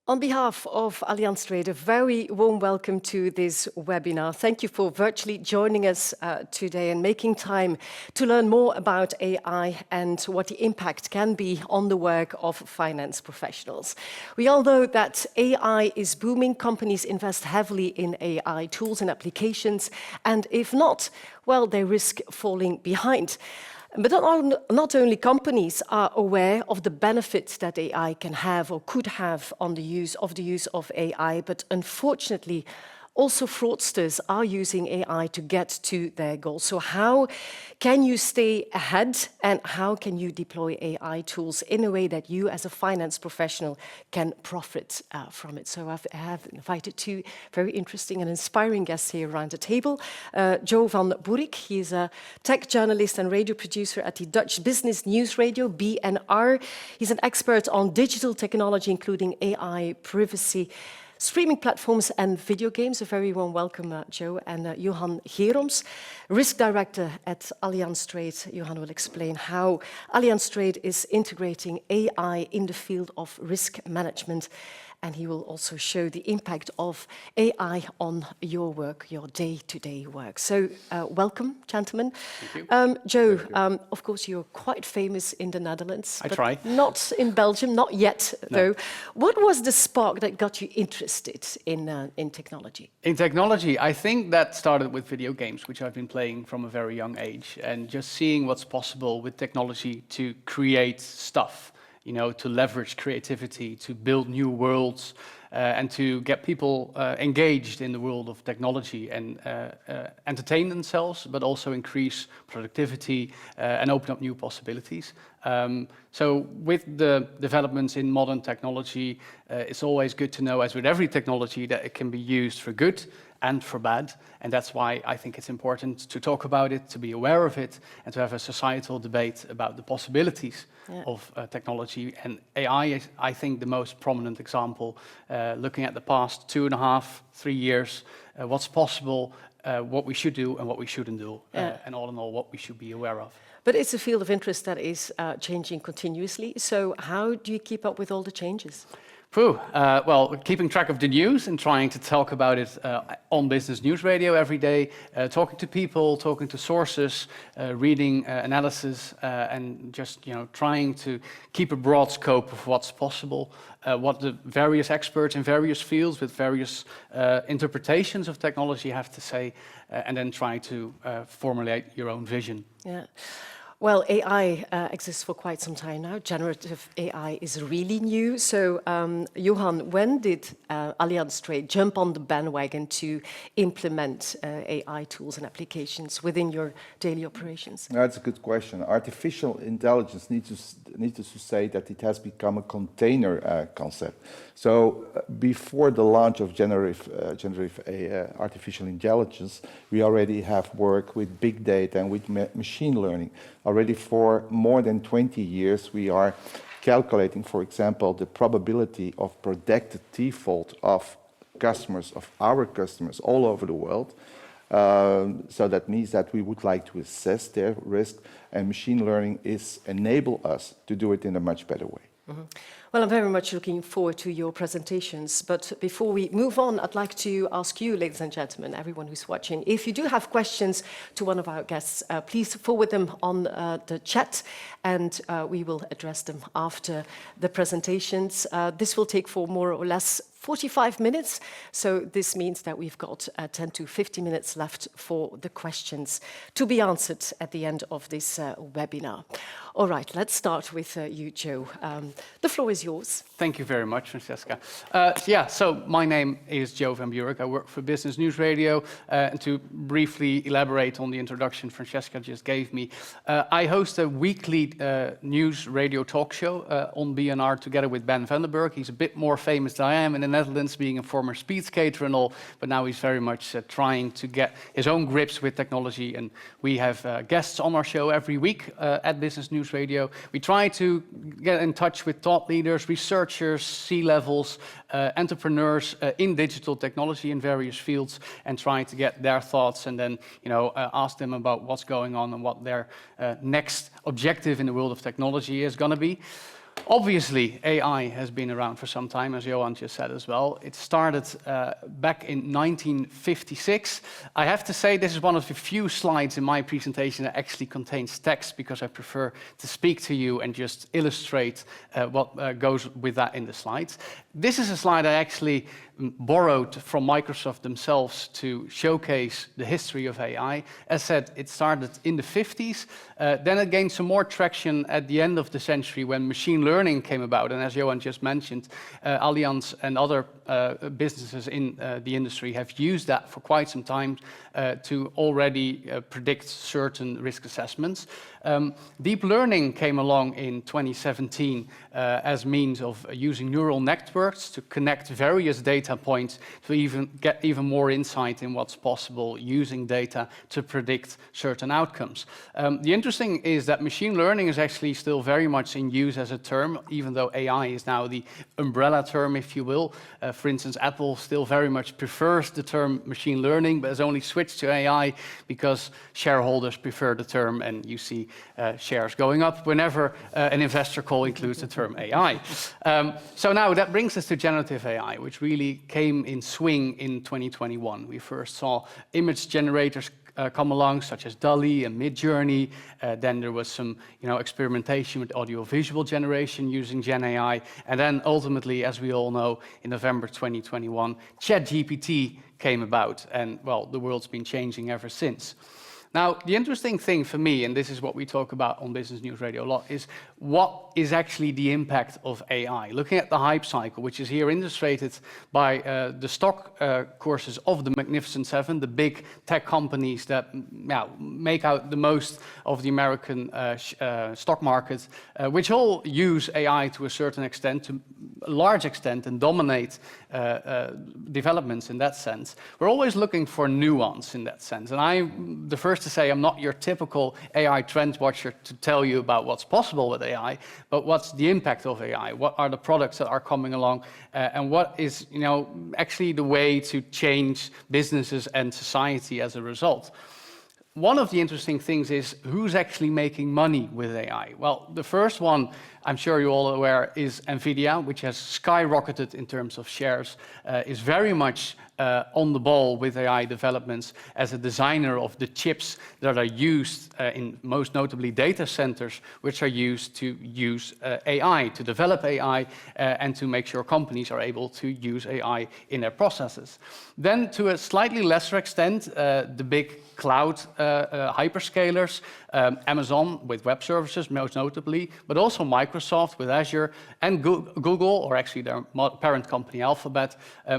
On behalf of Allianz Trade, a very warm welcome to this webinar. Thank you for virtually joining us today and making time to learn more about AI and what the impact can be on the work of finance professionals. We all know that AI is booming. Companies invest heavily in AI tools and applications, and if not, well, they risk falling behind. But not only companies are aware of the benefits that AI can have or could have on the use of AI, but unfortunately, also fraudsters are using AI to get to their goals. So how can you stay ahead and how can you deploy AI tools in a way that you as a finance professional can profit from it? So I have invited two very interesting and inspiring guests here around the table. Johan Burik, he is a tech journalist and radio producer at the Dutch business news radio, BNR. He's an expert on digital technology, including AI, privacy, streaming platforms and video games. A very warm welcome, Joe. And Johan Geerooms, risk director at Allianz Trade. Johan will explain how Allianz Trade is integrating AI in the field of risk management. And he will also show the impact of AI on your work, your day-to-day work. So welcome, gentlemen. Thank you. Joe, Thank you. of course, you're quite famous in the Netherlands. I try. Not in Belgium, not yet, though. What was the spark that got you interested in technology? In technology, I think that started with video games, which I've been playing from a very young age, and just seeing what's possible with technology to create stuff. You know, to leverage creativity, to build new worlds, and to get people engaged in the world of technology and entertain themselves, but also increase productivity and open up new possibilities. So with the developments in modern technology, it's always good to know, as with every technology, that it can be used for good and for bad. And that's why I think it's important to talk about it, to be aware of it, and to have a societal debate about the possibilities of technology. And AI is, I think, the most prominent example, looking at the past 2.5, 3 years, what's possible, what we should do and what we shouldn't do, and all in all, what we should be aware of. But it's a field of interest that is changing continuously. So how do you keep up with all the changes? Well, keeping track of the news and trying to talk about it on Business News Radio every day, talking to people, talking to sources, reading analysis, and just trying to keep a broad scope of what's possible, what the various experts in various fields with various interpretations of technology have to say, and then try to formulate your own vision. Yeah. Well, AI exists for quite some time now. Generative AI is really new. So, Johan, when did Allianz Trade jump on the bandwagon to implement AI tools and applications within your daily operations? That's a good question. Artificial intelligence needs to say that it has become a container concept. So, before the launch of generative artificial intelligence, we already have worked with big data and with machine learning. Already for more than 20 years, we are calculating, for example, the probability of predicted default of our customers all over the world. So that means that we would like to assess their risk, and machine learning enable us to do it in a much better way. Mm-hmm. Well, I'm very much looking forward to your presentations. But before we move on, I'd like to ask you, ladies and gentlemen, everyone who's watching, if you do have questions to one of our guests, please forward them on the chat, and we will address them after the presentations. This will take for more or less 45 minutes, so this means that we've got 10 to 50 minutes left for the questions to be answered at the end of this webinar. All right, let's start with you, Joe. The floor is yours. Thank you very much, Francesca. So my name is Joe van Burik. I work for Business News Radio. And to briefly elaborate on the introduction Francesca just gave me, I host a weekly news radio talk show on BNR together with Ben Vandenberg. He's a bit more famous than I am in the Netherlands, being a former speed skater and all, but now he's very much trying to get his own grips with technology. And we have guests on our show every week at Business News Radio. We try to get in touch with thought leaders, researchers, C-levels, entrepreneurs in digital technology in various fields, and try to get their thoughts and then ask them about what's going on and what their next objective in the world of technology is going to be. Obviously, AI has been around for some time, as Johan just said as well. It started back in 1956. I have to say this is one of the few slides in my presentation that actually contains text, because I prefer to speak to you and just illustrate what goes with that in the slides. This is a slide I actually borrowed from Microsoft themselves to showcase the history of AI. As said, it started in the 50s. Then it gained some more traction at the end of the century when machine learning came about. And as Johan just mentioned, Allianz and other businesses in the industry have used that for quite some time to already predict certain risk assessments. Deep learning came along in 2017 as means of using neural networks to connect various data points to get even more insight in what's possible using data to predict certain outcomes. The interesting is that machine learning is actually still very much in use as a term, even though AI is now the umbrella term, if you will. For instance, Apple still very much prefers the term machine learning, but has only switched to AI because shareholders prefer the term, and you see shares going up whenever an investor call includes the term AI. So now that brings us to generative AI, which really came in swing in 2021. We first saw image generators come along, such as DALL-E and Midjourney. Then there was some, experimentation with audio-visual generation using Gen AI. And then ultimately, as we all know, in November 2021, ChatGPT came about. And, well, the world's been changing ever since. Now, the interesting thing for me, and this is what we talk about on Business News Radio a lot, is what is actually the impact of AI? Looking at the hype cycle, which is here illustrated by the stock courses of the Magnificent Seven, the big tech companies that make out the most of the American stock market, which all use AI to a certain extent, to a large extent, and dominate developments in that sense. We're always looking for nuance in that sense. And I'm the first to say I'm not your typical AI trend watcher to tell you about what's possible with AI, but what's the impact of AI? What are the products that are coming along? And what is, actually the way to change businesses and society as a result? One of the interesting things is who's actually making money with AI? Well, the first one, I'm sure you're all aware, is NVIDIA, which has skyrocketed in terms of shares, is very much on the ball with AI developments as a designer of the chips that are used in most notably data centers, which are used to use AI, to develop AI, and to make sure companies are able to use AI in their processes. Then, to a slightly lesser extent, the big cloud hyperscalers, Amazon with web services most notably, but also Microsoft with Azure, and Google, or actually their parent company Alphabet,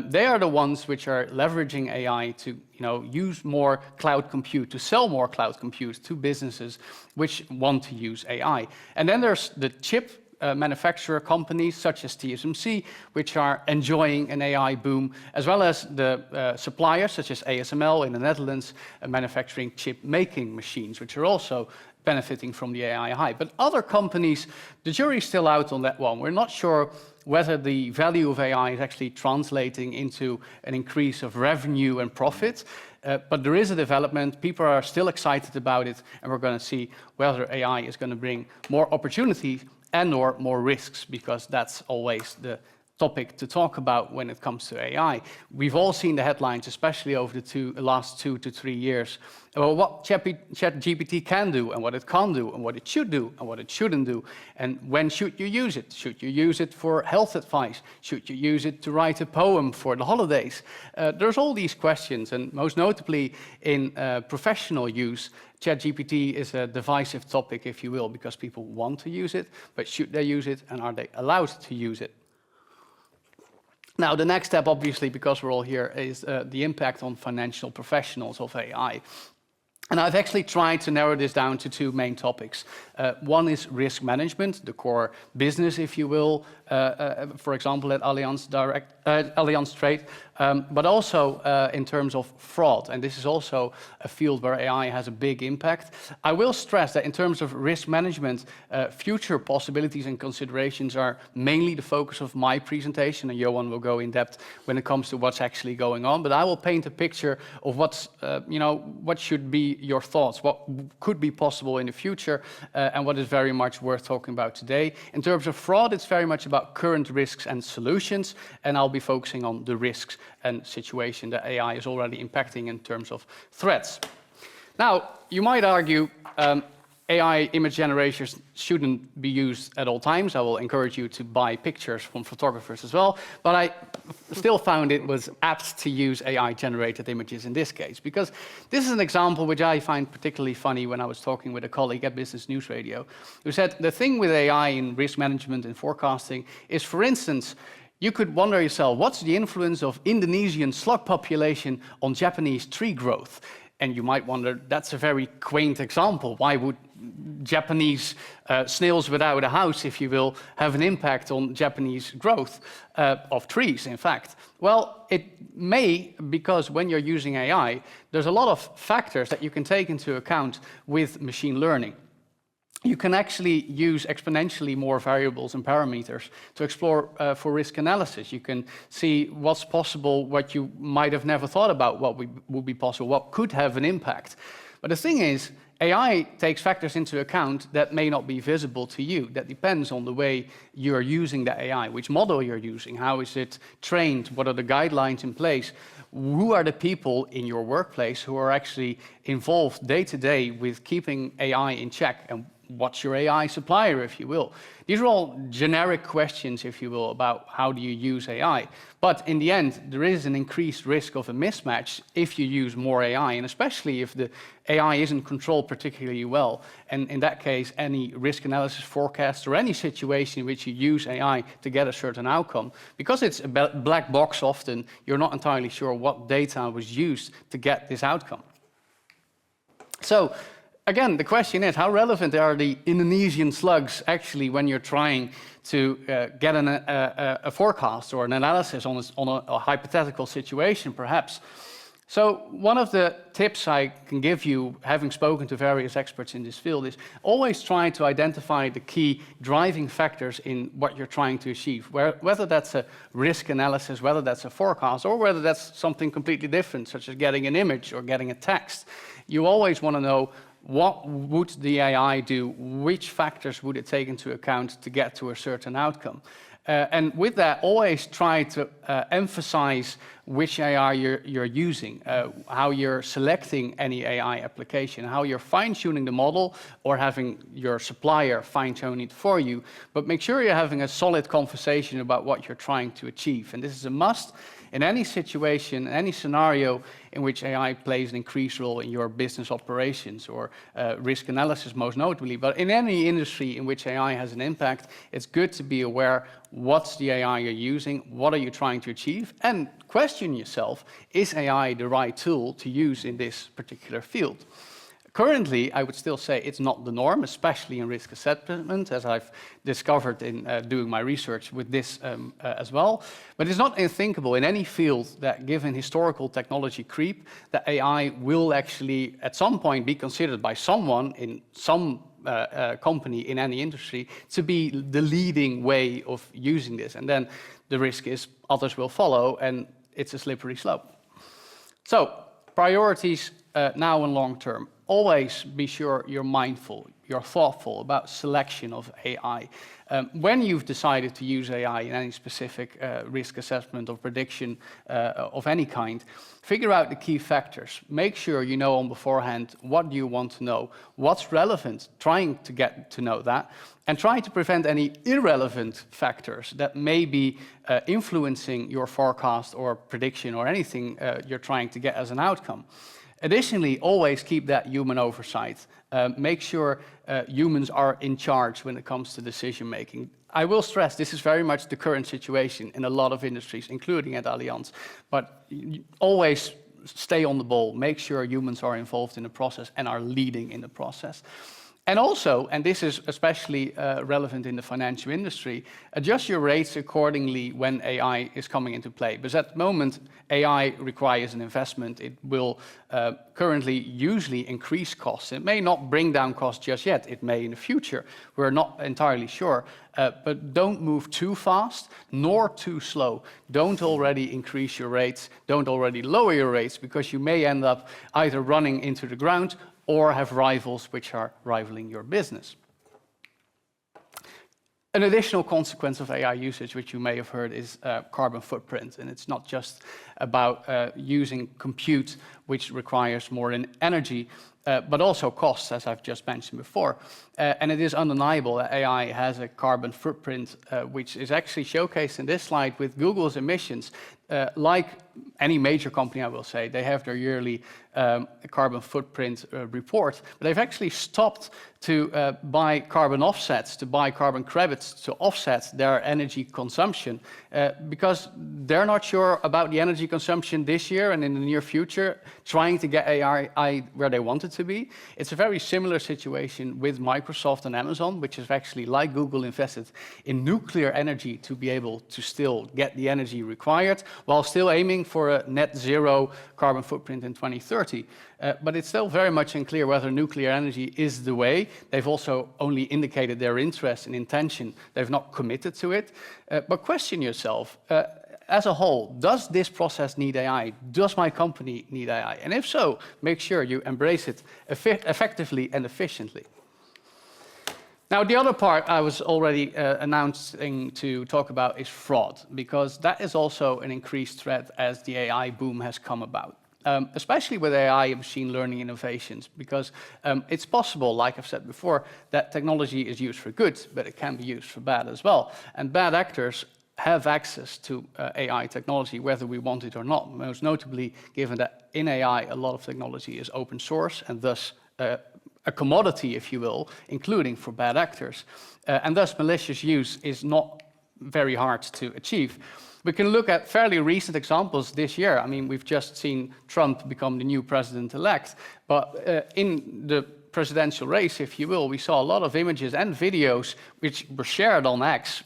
they are the ones which are leveraging AI to use more cloud compute, to sell more cloud compute to businesses which want to use AI. And then there's the chip manufacturer companies such as TSMC, which are enjoying an AI boom, as well as the suppliers such as ASML in the Netherlands, manufacturing chip-making machines, which are also benefiting from the AI hype. But other companies, the jury's still out on that one. We're not sure whether the value of AI is actually translating into an increase of revenue and profit. But there is a development, people are still excited about it, and we're going to see whether AI is going to bring more opportunities and or more risks, because that's always the topic to talk about when it comes to AI. We've all seen the headlines, especially over the last 2 to 3 years, about what ChatGPT can do and what it can't do and what it should do and what it shouldn't do. And when should you use it? Should you use it for health advice? Should you use it to write a poem for the holidays? There's all these questions, and most notably in professional use, ChatGPT is a divisive topic, if you will, because people want to use it, but should they use it and are they allowed to use it? Now, the next step, obviously, because we're all here, is the impact on financial professionals of AI. And I've actually tried to narrow this down to 2 main topics. One is risk management, the core business, if you will, for example, at Allianz Trade, but also in terms of fraud. And this is also a field where AI has a big impact. I will stress that in terms of risk management, future possibilities and considerations are mainly the focus of my presentation, and Johan will go in depth when it comes to what's actually going on. But I will paint a picture of what's, what should be your thoughts, what could be possible in the future, and what is very much worth talking about today. In terms of fraud, it's very much about current risks and solutions, and I'll be focusing on the risks and situation that AI is already impacting in terms of threats. Now, you might argue AI image generators shouldn't be used at all times. I will encourage you to buy pictures from photographers as well, but I still found it was apt to use AI-generated images in this case, because this is an example which I find particularly funny when I was talking with a colleague at Business News Radio, who said the thing with AI in risk management and forecasting is, for instance, you could wonder yourself, what's the influence of Indonesian slug population on Japanese tree growth? And you might wonder, that's a very quaint example. Why would Japanese snails without a house, if you will, have an impact on Japanese growth of trees, in fact? Well, it may, because when you're using AI, there's a lot of factors that you can take into account with machine learning. You can actually use exponentially more variables and parameters to explore for risk analysis. You can see what's possible, what you might have never thought about, what would be possible, what could have an impact. But the thing is, AI takes factors into account that may not be visible to you. That depends on the way you're using the AI, which model you're using, how is it trained, what are the guidelines in place, who are the people in your workplace who are actually involved day to day with keeping AI in check, and what's your AI supplier, if you will. These are all generic questions, if you will, about how do you use AI. But in the end, there is an increased risk of a mismatch if you use more AI, and especially if the AI isn't controlled particularly well. And in that case, any risk analysis forecast or any situation in which you use AI to get a certain outcome, because it's a black box often, you're not entirely sure what data was used to get this outcome. So, again, the question is, how relevant are the Indonesian slugs actually when you're trying to get a forecast or an analysis on a hypothetical situation, perhaps? So one of the tips I can give you, having spoken to various experts in this field, is always try to identify the key driving factors in what you're trying to achieve, whether that's a risk analysis, whether that's a forecast, or whether that's something completely different, such as getting an image or getting a text. You always want to know, what would the AI do? Which factors would it take into account to get to a certain outcome? And with that, always try to emphasize which AI you're using, how you're selecting any AI application, how you're fine-tuning the model or having your supplier fine-tune it for you. But make sure you're having a solid conversation about what you're trying to achieve. And this is a must in any situation, any scenario in which AI plays an increased role in your business operations or risk analysis most notably. But in any industry in which AI has an impact, it's good to be aware what's the AI you're using, what are you trying to achieve, and question yourself, is AI the right tool to use in this particular field? Currently, I would still say it's not the norm, especially in risk assessment, as I've discovered in doing my research with this as well. But it's not unthinkable in any field that, given historical technology creep, that AI will actually at some point be considered by someone in some company in any industry to be the leading way of using this. And then the risk is others will follow, and it's a slippery slope. So, priorities now and long term. Always be sure you're mindful, you're thoughtful about selection of AI. When you've decided to use AI in any specific risk assessment or prediction of any kind, figure out the key factors. Make sure you know on beforehand what do you want to know, what's relevant, trying to get to know that, and try to prevent any irrelevant factors that may be influencing your forecast or prediction or anything you're trying to get as an outcome. Additionally, always keep that human oversight. Make sure humans are in charge when it comes to decision making. I will stress this is very much the current situation in a lot of industries, including at Allianz. But always stay on the ball. Make sure humans are involved in the process and are leading in the process. And also, and this is especially relevant in the financial industry, adjust your rates accordingly when AI is coming into play. Because at the moment, AI requires an investment. It will currently usually increase costs. It may not bring down costs just yet. It may in the future. We're not entirely sure. But don't move too fast, nor too slow. Don't already increase your rates. Don't already lower your rates, because you may end up either running into the ground or have rivals which are rivaling your business. An additional consequence of AI usage, which you may have heard, is carbon footprint. And it's not just about using compute, which requires more energy, but also costs, as I've just mentioned before. And it is undeniable that AI has a carbon footprint, which is actually showcased in this slide with Google's emissions. Like any major company, I will say, they have their yearly carbon footprint report, but they've actually stopped to buy carbon offsets, to buy carbon credits to offset their energy consumption, because they're not sure about the energy consumption this year and in the near future, trying to get AI where they want it to be. It's a very similar situation with Microsoft and Amazon, which is actually, like Google, invested in nuclear energy to be able to still get the energy required, while still aiming for a net zero carbon footprint in 2030. But it's still very much unclear whether nuclear energy is the way. They've also only indicated their interest and intention. They've not committed to it. But question yourself, as a whole, does this process need AI? Does my company need AI? And if so, make sure you embrace it effectively and efficiently. Now, the other part I was already announcing to talk about is fraud, because that is also an increased threat as the AI boom has come about. Especially with AI and machine learning innovations, because it's possible, like I've said before, that technology is used for good, but it can be used for bad as well. And bad actors have access to AI technology, whether we want it or not, most notably given that in AI a lot of technology is open source and thus a commodity, if you will, including for bad actors. And thus malicious use is not very hard to achieve. We can look at fairly recent examples this year. I mean, we've just seen Trump become the new president-elect, but in the presidential race, if you will, we saw a lot of images and videos which were shared on X,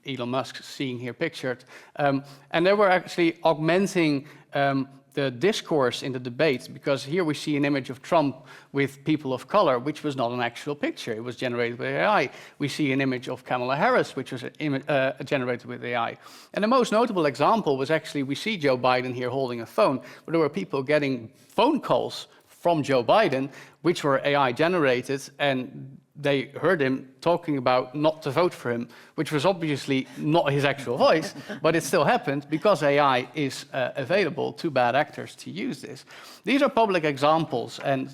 Elon Musk seeing here pictured, and they were actually augmenting the discourse in the debate, because here we see an image of Trump with people of color, which was not an actual picture. It was generated with AI. We see an image of Kamala Harris, which was generated with AI. And the most notable example was actually, we see Joe Biden here holding a phone, but there were people getting phone calls from Joe Biden, which were AI generated, and they heard him talking about not to vote for him, which was obviously not his actual voice, but it still happened because AI is available to bad actors to use this. These are public examples and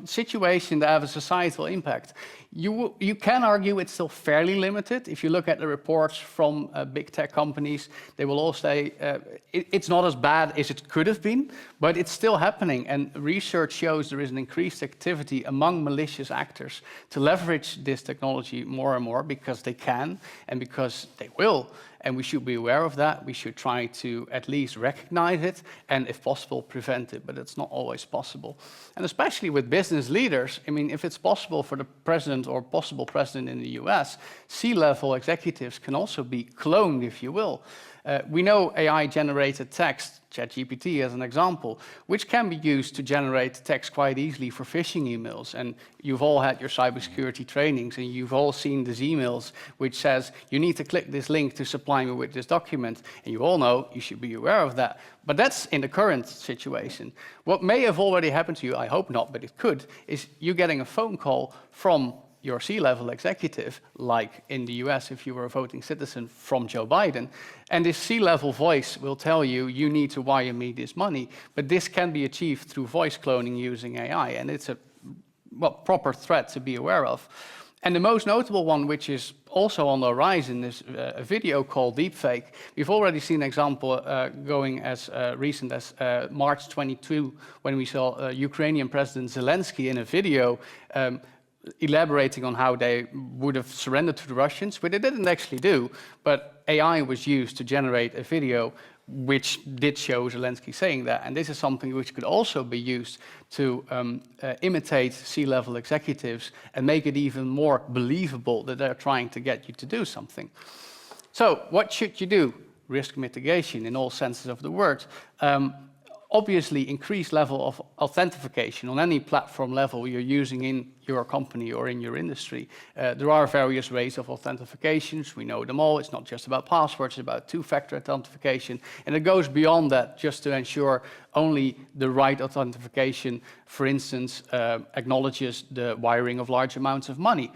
situations that have a societal impact. You can argue it's still fairly limited. If you look at the reports from big tech companies, they will all say it's not as bad as it could have been, but it's still happening. And research shows there is an increased activity among malicious actors to leverage this technology more and more, because they can and because they will. And we should be aware of that. We should try to at least recognize it and, if possible, prevent it. But it's not always possible. And especially with business leaders, I mean, if it's possible for the president or possible president in the US, C-level executives can also be cloned, if you will. We know AI-generated text, ChatGPT as an example, which can be used to generate text quite easily for phishing emails. And you've all had your cybersecurity trainings, and you've all seen these emails which says, you need to click this link to supply me with this document. And you all know you should be aware of that. But that's in the current situation. What may have already happened to you, I hope not, but it could, is you getting a phone call from your C-level executive, like in the US if you were a voting citizen, from Joe Biden, and this C-level voice will tell you, you need to wire me this money. But this can be achieved through voice cloning using AI, and it's a proper threat to be aware of. And the most notable one, which is also on the horizon, is a video called deepfake. We've already seen an example going as recent as March 22, when we saw Ukrainian President Zelensky in a video elaborating on how they would have surrendered to the Russians, which they didn't actually do, but AI was used to generate a video which did show Zelensky saying that. And this is something which could also be used to imitate C-level executives and make it even more believable that they're trying to get you to do something. So what should you do? Risk mitigation in all senses of the word. Obviously, increased level of authentication on any platform level you're using in your company or in your industry. There are various ways of authentications. We know them all. It's not just about passwords, it's about two-factor authentication. And it goes beyond that just to ensure only the right authentication, for instance, acknowledges the wiring of large amounts of money.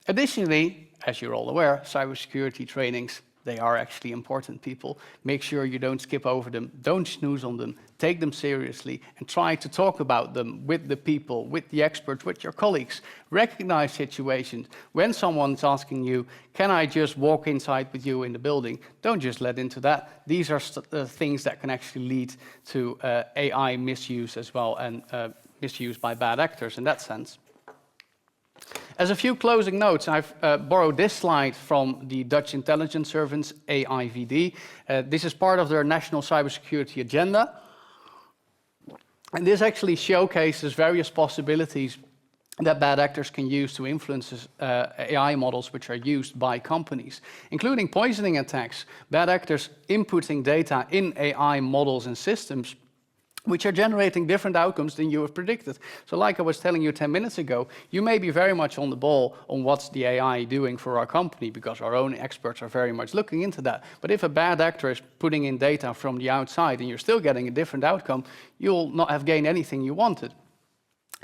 Additionally, as you're all aware, cybersecurity trainings, they are actually important, people. Make sure you don't skip over them, don't snooze on them, take them seriously, and try to talk about them with the people, with the experts, with your colleagues. Recognize situations. When someone's asking you, can I just walk inside with you in the building? Don't just let into that. These are things that can actually lead to AI misuse as well, and misuse by bad actors in that sense. As a few closing notes, I've borrowed this slide from the Dutch intelligence service, AIVD. This is part of their national cybersecurity agenda. And this actually showcases various possibilities that bad actors can use to influence AI models which are used by companies, including poisoning attacks, bad actors inputting data in AI models and systems which are generating different outcomes than you have predicted. So like I was telling you 10 minutes ago, you may be very much on the ball on what's the AI doing for our company, because our own experts are very much looking into that. But if a bad actor is putting in data from the outside and you're still getting a different outcome, you'll not have gained anything you wanted.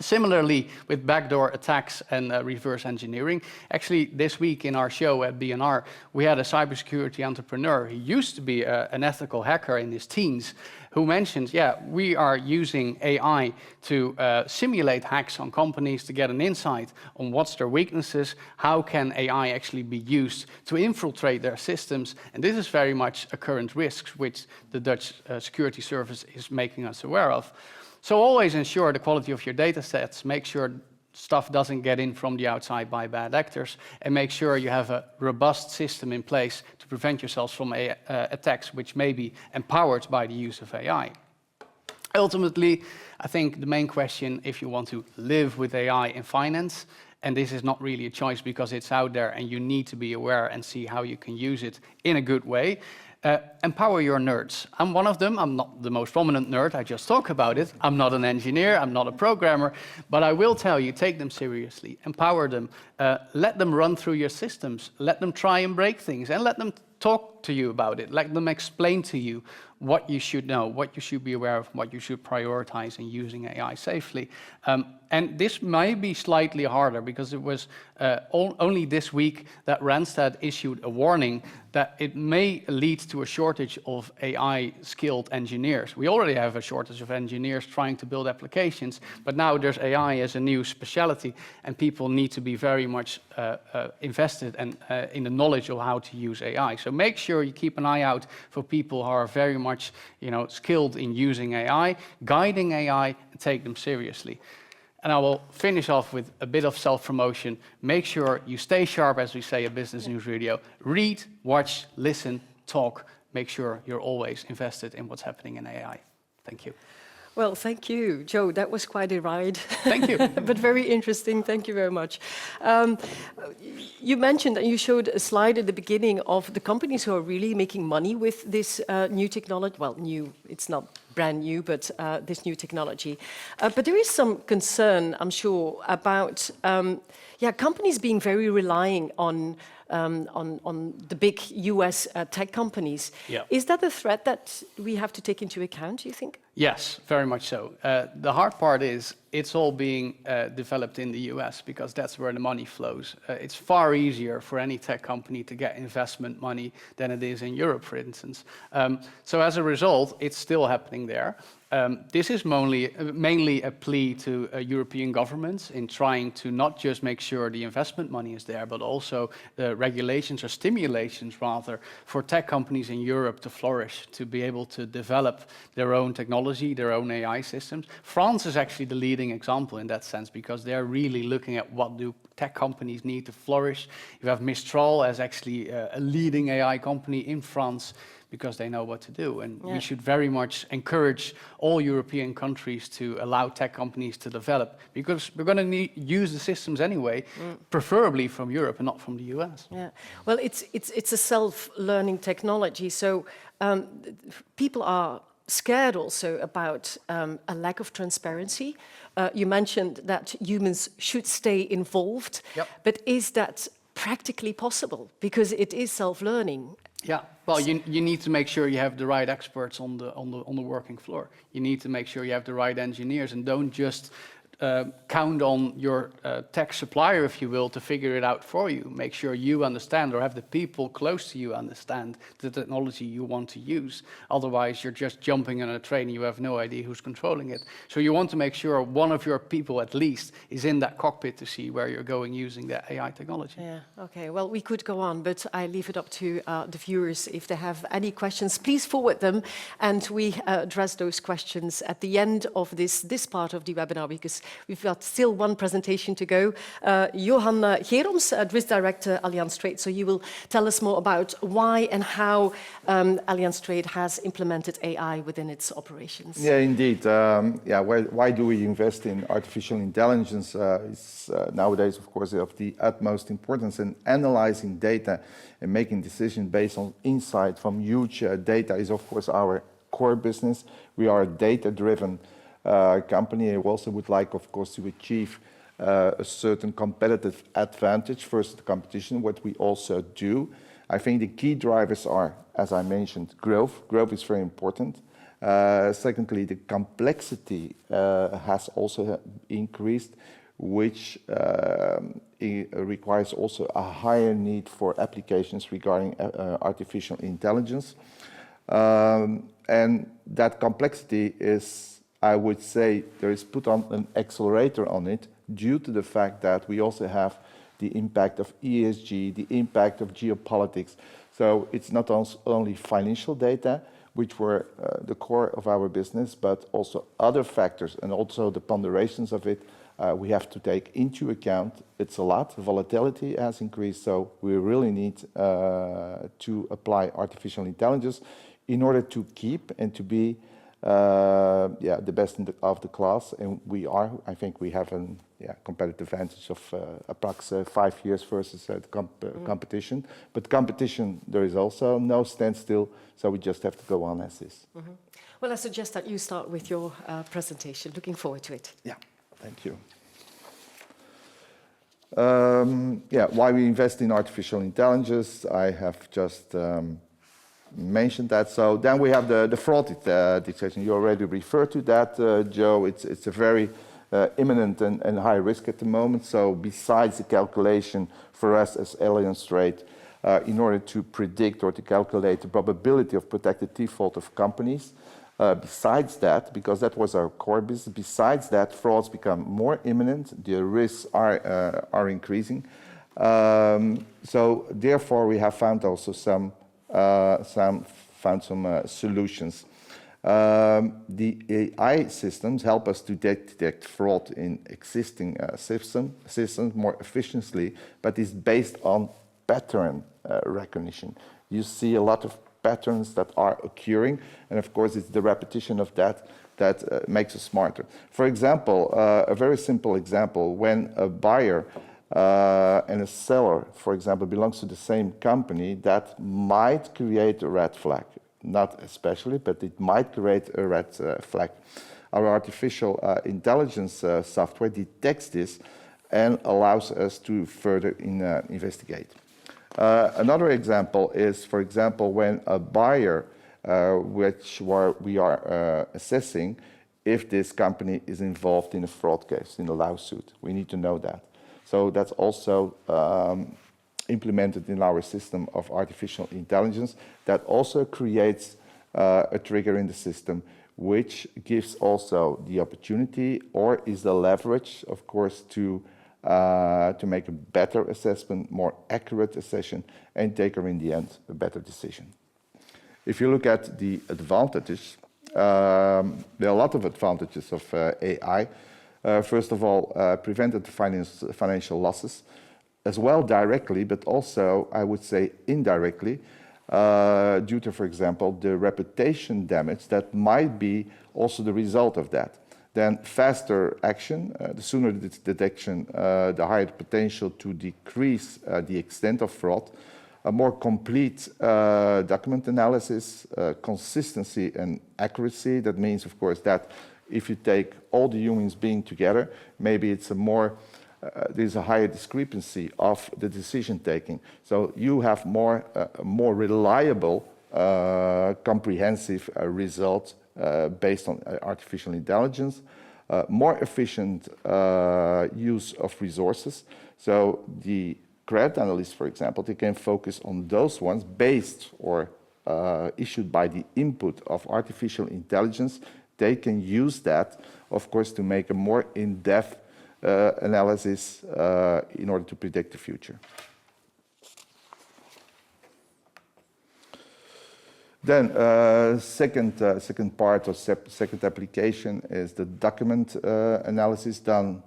Similarly, with backdoor attacks and reverse engineering, actually this week in our show at BNR, we had a cybersecurity entrepreneur. He used to be an ethical hacker in his teens, who mentioned, yeah, we are using AI to simulate hacks on companies to get an insight on what's their weaknesses, how can AI actually be used to infiltrate their systems, and this is very much a current risk which the Dutch security service is making us aware of. So always ensure the quality of your data sets, make sure stuff doesn't get in from the outside by bad actors, and make sure you have a robust system in place to prevent yourselves from attacks which may be empowered by the use of AI. Ultimately, I think the main question, if you want to live with AI in finance, and this is not really a choice because it's out there and you need to be aware and see how you can use it in a good way, empower your nerds. I'm one of them. I'm not the most prominent nerd. I just talk about it. I'm not an engineer. I'm not a programmer. But I will tell you, take them seriously. Empower them. Let them run through your systems. Let them try and break things. And let them talk to you about it. Let them explain to you what you should know, what you should be aware of, what you should prioritize in using AI safely. And this may be slightly harder because it was only this week that Randstad issued a warning that it may lead to a shortage of AI-skilled engineers. We already have a shortage of engineers trying to build applications, but now there's AI as a new specialty, and people need to be very much invested and in the knowledge of how to use AI. So make sure you keep an eye out for people who are very much, skilled in using AI, guiding AI, and take them seriously. And I will finish off with a bit of self-promotion. Make sure you stay sharp, as we say at Business News Radio. Read, watch, listen, talk. Make sure you're always invested in what's happening in AI. Thank you. Well, thank you, Joe. That was quite a ride. Thank you. But very interesting. Thank you very much. You mentioned and you showed a slide at the beginning of the companies who are really making money with this new technology. Well, new, it's not brand new, but this new technology. But there is some concern, I'm sure, about companies being very relying on the big US tech companies. Yeah. Is that a threat that we have to take into account, do you think? Yes, very much so. The hard part is it's all being developed in the US because that's where the money flows. It's far easier for any tech company to get investment money than it is in Europe, for instance. So as a result, it's still happening there. This is mainly a plea to European governments in trying to not just make sure the investment money is there, but also the regulations or stimulations, rather, for tech companies in Europe to flourish, to be able to develop their own technology, their own AI systems. France is actually the leading example in that sense because they're really looking at what do tech companies need to flourish. You have Mistral as actually a leading AI company in France because they know what to do. And we should very much encourage all European countries to allow tech companies to develop, because we're going to use the systems anyway, preferably from Europe and not from the US. Yeah, well, it's a self-learning technology, so people are scared also about a lack of transparency. You mentioned that humans should stay involved, but is that practically possible? Because it is self-learning. Yeah, well, you need to make sure you have the right experts on the working floor. You need to make sure you have the right engineers, and don't just count on your tech supplier, if you will, to figure it out for you. Make sure you understand, or have the people close to you understand the technology you want to use. Otherwise, you're just jumping on a train and you have no idea who's controlling it. So you want to make sure one of your people at least is in that cockpit to see where you're going using the AI technology. Yeah, okay. Well, we could go on, but I leave it up to the viewers. If they have any questions, please forward them, and we address those questions at the end of this part of the webinar, because we've got still one presentation to go. Johan Geerooms, Advice Director, Allianz Trade. So you will tell us more about why and how Allianz Trade has implemented AI within its operations. Yeah, indeed. Why do we invest in artificial intelligence? It's nowadays, of course, of the utmost importance, in analyzing data and making decisions based on insight from huge data is, of course, our core business. We are a data-driven company. I also would like, of course, to achieve a certain competitive advantage versus the competition, what we also do. I think the key drivers are, as I mentioned, growth. Growth is very important. Secondly, the complexity has also increased, which requires also a higher need for applications regarding artificial intelligence. And that complexity is, I would say, there is put on an accelerator on it due to the fact that we also have the impact of ESG, the impact of geopolitics. So it's not only financial data, which were the core of our business, but also other factors and also the ponderations of it we have to take into account. It's a lot. Volatility has increased, so we really need to apply artificial intelligence in order to keep and to be the best of the class, and we are. I think we have a competitive advantage of approximately 5 years versus the competition. But competition, there is also no standstill, so we just have to go on as is. Well, I suggest that you start with your presentation. Looking forward to it. Yeah, thank you. Why we invest in artificial intelligence, I have just mentioned that. So then we have the fraud detection. You already referred to that, Joe. It's a very imminent and high risk at the moment. So besides the calculation for us as Allianz Trade, in order to predict or to calculate the probability of protected default of companies, besides that, because that was our core business, besides that, frauds become more imminent. The risks are increasing. So therefore, we have found also some solutions. The AI systems help us to detect fraud in existing systems more efficiently, but it's based on pattern recognition. You see a lot of patterns that are occurring, and of course it's the repetition of that makes us smarter. For example, a very simple example, when a buyer and a seller, for example, belongs to the same company, that might create a red flag. Not especially, but it might create a red flag. Our artificial intelligence software detects this and allows us to further investigate. Another example is, for example, when a buyer, which we are assessing, if this company is involved in a fraud case, in a lawsuit. We need to know that. So that's also implemented in our system of artificial intelligence. That also creates a trigger in the system, which gives also the opportunity or is the leverage, of course, to make a better assessment, more accurate assessment, and take, in the end, a better decision. If you look at the advantages, there are a lot of advantages of AI. First of all, prevented financial losses, as well directly, but also, I would say, indirectly, due to, for example, the reputation damage that might be also the result of that. Then faster action, the sooner the detection, the higher the potential to decrease the extent of fraud, a more complete document analysis, consistency and accuracy. That means, of course, that if you take all the humans being together, maybe it's a more, there's a higher discrepancy of the decision taking. So you have more reliable, comprehensive results based on artificial intelligence, more efficient use of resources. So the credit analysts, for example, they can focus on those ones based or issued by the input of artificial intelligence. They can use that, of course, to make a more in-depth analysis in order to predict the future. Then second part or second application is the document analysis done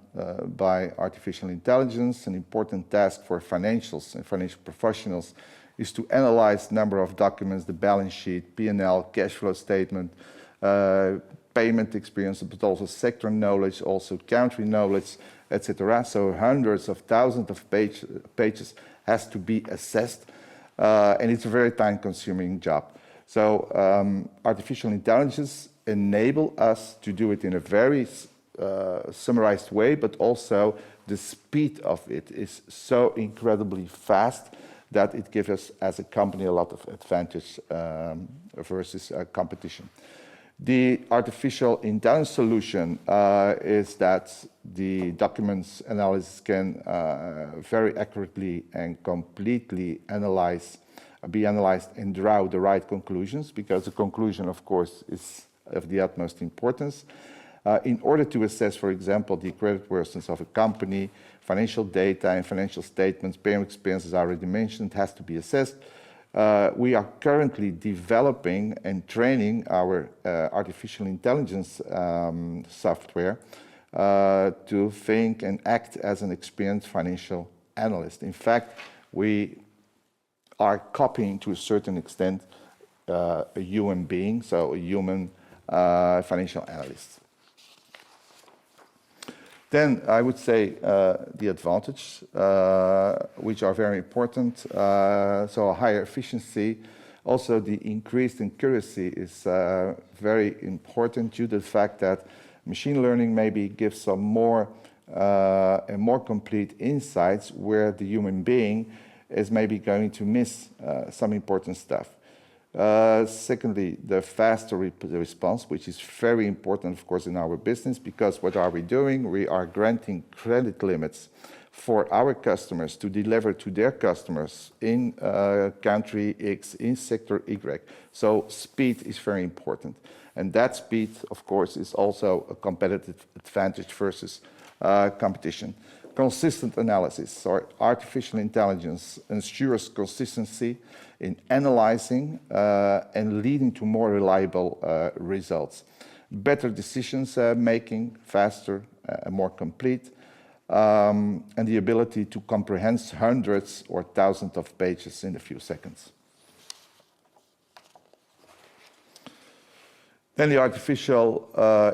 by artificial intelligence. An important task for financials and financial professionals is to analyze number of documents, the balance sheet, P&L, cash flow statement, payment experience, but also sector knowledge, also country knowledge, etc. So hundreds of thousands of pages has to be assessed, and it's a very time-consuming job. So artificial intelligence enable us to do it in a very summarized way, but also the speed of it is so incredibly fast that it gives us as a company a lot of advantage versus competition. The artificial intelligence solution is that the documents analysis can very accurately and completely be analyzed and draw the right conclusions, because the conclusion, of course, is of the utmost importance. In order to assess, for example, the creditworthiness of a company, financial data and financial statements, payment expenses already mentioned, has to be assessed. We are currently developing and training our artificial intelligence software to think and act as an experienced financial analyst. In fact, we are copying to a certain extent a human being, so a human financial analyst. Then I would say the advantage, which are very important, so a higher efficiency. Also, the increased accuracy is very important due to the fact that machine learning maybe gives some more and more complete insights where the human being is maybe going to miss some important stuff. Secondly, the faster response, which is very important, of course, in our business, because what are we doing? We are granting credit limits for our customers to deliver to their customers in country X, in sector Y. So speed is very important. And that speed, of course, is also a competitive advantage versus competition. Consistent analysis, or artificial intelligence, ensures consistency in analyzing and leading to more reliable results. Better decisions making, faster and more complete, and the ability to comprehend hundreds or thousands of pages in a few seconds. Then the artificial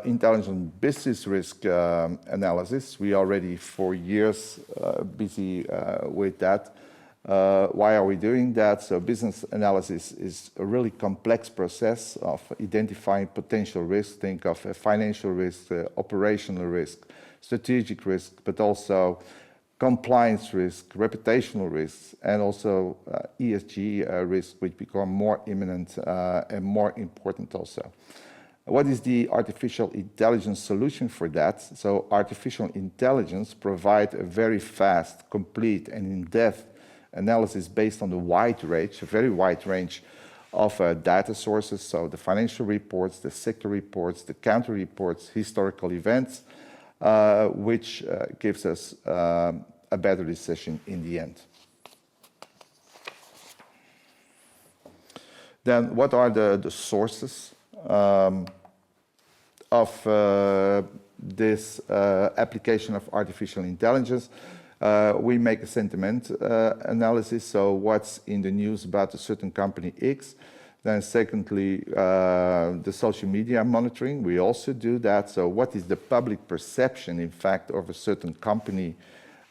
intelligence business risk analysis. We already for years busy with that. Why are we doing that? So business analysis is a really complex process of identifying potential risks. Think of a financial risk, operational risk, strategic risk, but also compliance risk, reputational risks, and also ESG risks, which become more imminent and more important also. What is the artificial intelligence solution for that? So artificial intelligence provides a very fast, complete, and in-depth analysis based on a very wide range of data sources. So the financial reports, the sector reports, the country reports, historical events, which gives us a better decision in the end. Then what are the sources of this application of artificial intelligence, we make a sentiment analysis, so what's in the news about a certain company X. Then secondly, the social media monitoring, we also do that. So what is the public perception, in fact, of a certain company?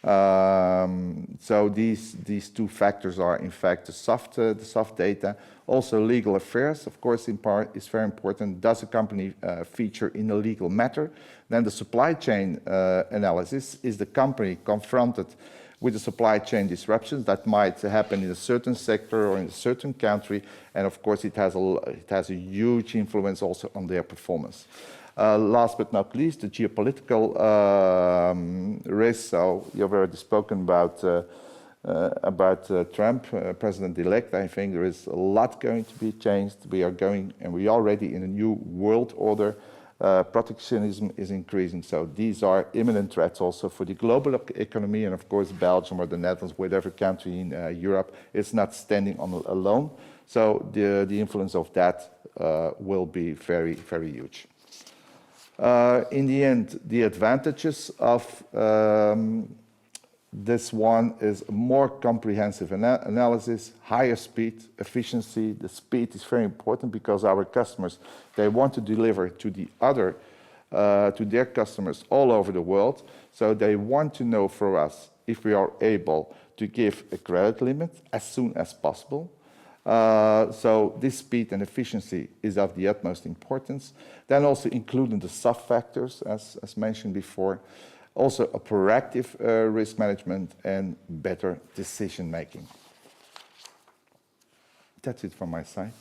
So these two factors are, in fact, the soft data. Also legal affairs, of course, in part, is very important. Does a company feature in a legal matter? Then the supply chain analysis. Is the company confronted with the supply chain disruptions that might happen in a certain sector or in a certain country? And of course, it has a huge influence also on their performance. Last but not least, the geopolitical risks. So you've already spoken about Trump, President-elect. I think there is a lot going to be changed. We are already in a new world order. Protectionism is increasing. So these are imminent threats also for the global economy. And of course, Belgium or the Netherlands, whatever country in Europe, is not standing alone. So the influence of that will be very, very huge. In the end, the advantages of this one is more comprehensive analysis, higher speed, efficiency. The speed is very important because our customers, they want to deliver to their customers all over the world. So they want to know from us if we are able to give a credit limit as soon as possible. So this speed and efficiency is of the utmost importance. Then also including the soft factors, as mentioned before. Also a proactive risk management and better decision making. That's it from my side.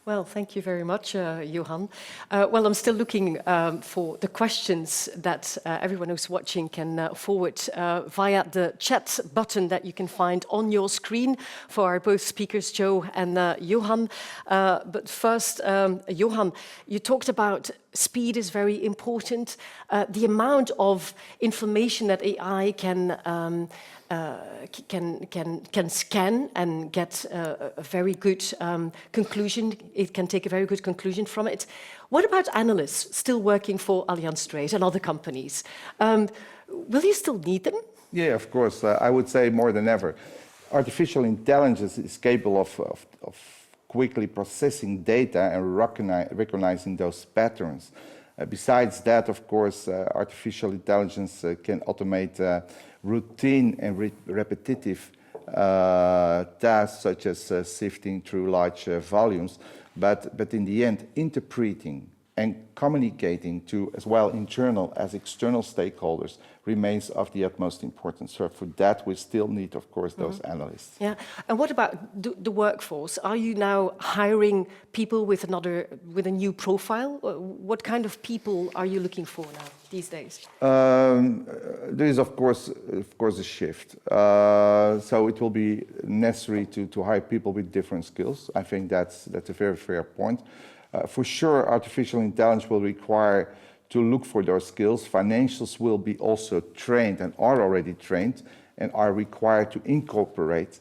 Well, thank you very much, Johan. Well, I'm still looking for the questions that everyone who's watching can forward via the chat button that you can find on your screen for our both speakers, Joe and Johan. But first, Johan, you talked about speed is very important. The amount of information that AI can scan and get a very good conclusion. It can take a very good conclusion from it. What about analysts still working for Allianz Trade and other companies? Will you still need them? Yeah, of course. I would say more than ever. Artificial intelligence is capable of quickly processing data and recognizing those patterns. Besides that, of course, artificial intelligence can automate routine and repetitive tasks such as sifting through large volumes, but in the end, interpreting and communicating to as well internal as external stakeholders remains of the utmost importance. So for that, we still need, of course, those analysts. Yeah, and what about the workforce? Are you now hiring people with a new profile? What kind of people are you looking for now these days? There is, of course, a shift. So it will be necessary to hire people with different skills. I think that's a very fair point. For sure, artificial intelligence will require to look for those skills. Financials will be also trained and are already trained and are required to incorporate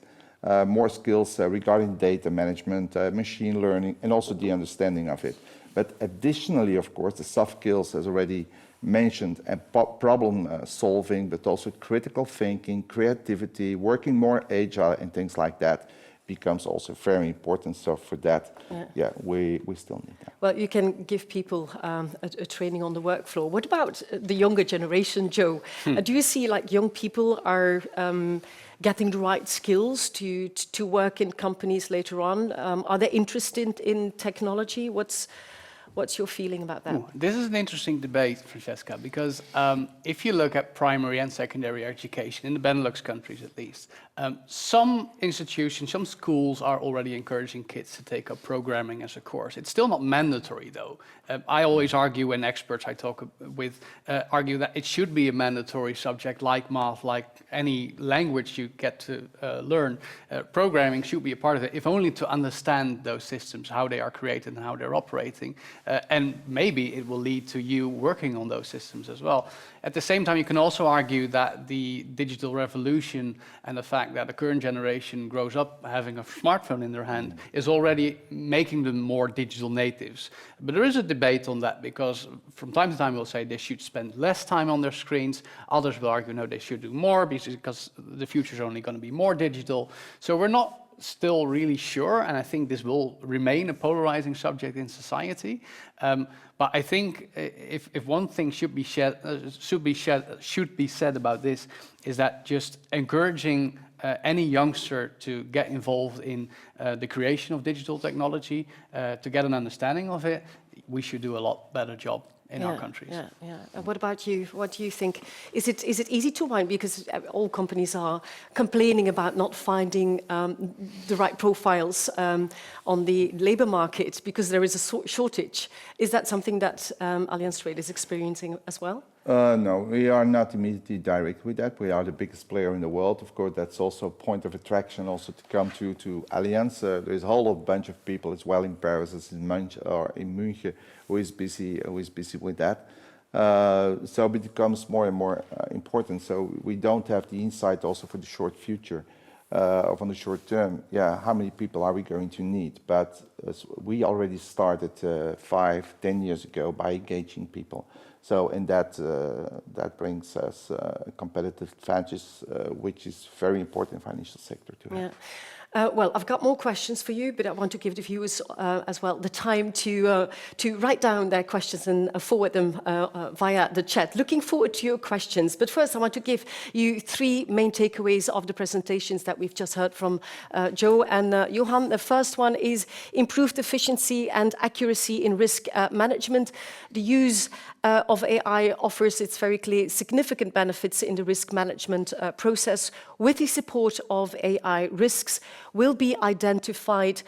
more skills regarding data management, machine learning, and also the understanding of it. But additionally, of course, the soft skills, as already mentioned, and problem solving, but also critical thinking, creativity, working more agile, and things like that becomes also very important. So for that, we still need that. Well, you can give people a training on the work floor. What about the younger generation, Joe? Do you see like young people are getting the right skills to work in companies later on? Are they interested in technology? What's your feeling about that? This is an interesting debate, Francesca, because if you look at primary and secondary education, in the Benelux countries at least, some institutions, some schools are already encouraging kids to take up programming as a course. It's still not mandatory, though. I always argue, and experts I talk with argue that it should be a mandatory subject like math, like any language you get to learn. Programming should be a part of it, if only to understand those systems, how they are created and how they're operating. And maybe it will lead to you working on those systems as well. At the same time, you can also argue that the digital revolution and the fact that the current generation grows up having a smartphone in their hand is already making them more digital natives. But there is a debate on that, because from time to time we'll say they should spend less time on their screens. Others will argue, no, they should do more because the future is only going to be more digital. So we're not still really sure, and I think this will remain a polarizing subject in society. But I think if one thing should be said about this, is that just encouraging any youngster to get involved in the creation of digital technology, to get an understanding of it, we should do a lot better job in our countries. And what about you? What do you think? Is it easy to find? Because all companies are complaining about not finding the right profiles on the labor market because there is a shortage. Is that something that Allianz Trade is experiencing as well? No, we are not immediately direct with that. We are the biggest player in the world. Of course, that's also a point of attraction also to come to Allianz. There's a whole bunch of people as well in Paris as in München who is busy with that. So it becomes more and more important. So we don't have the insight also for the short future. Of on the short term, how many people are we going to need? But we already started 5-10 years ago by engaging people. So, and that brings us competitive advantages, which is very important in the financial sector to have. Well, I've got more questions for you, but I want to give the viewers as well the time to write down their questions and forward them via the chat. Looking forward to your questions. But first, I want to give you 3 main takeaways of the presentations that we've just heard from Joe and Johan. The first one is improved efficiency and accuracy in risk management. The use of AI offers, it's very clear, significant benefits in the risk management process. With the support of AI, risks will be identified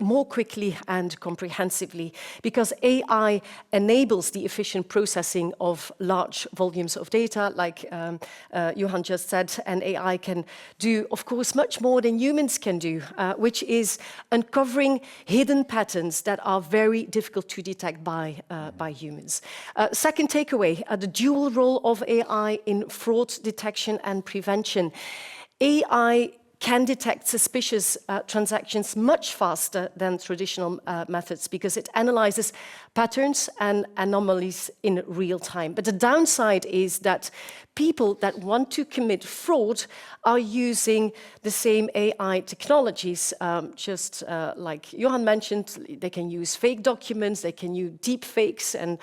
more quickly and comprehensively, because AI enables the efficient processing of large volumes of data, like Johan just said, and AI can do, of course, much more than humans can do, which is uncovering hidden patterns that are very difficult to detect by humans. Second takeaway, the dual role of AI in fraud detection and prevention. AI can detect suspicious transactions much faster than traditional methods because it analyzes patterns and anomalies in real time. But the downside is that people that want to commit fraud are using the same AI technologies, just like Johan mentioned. They can use fake documents, they can use deep fakes, and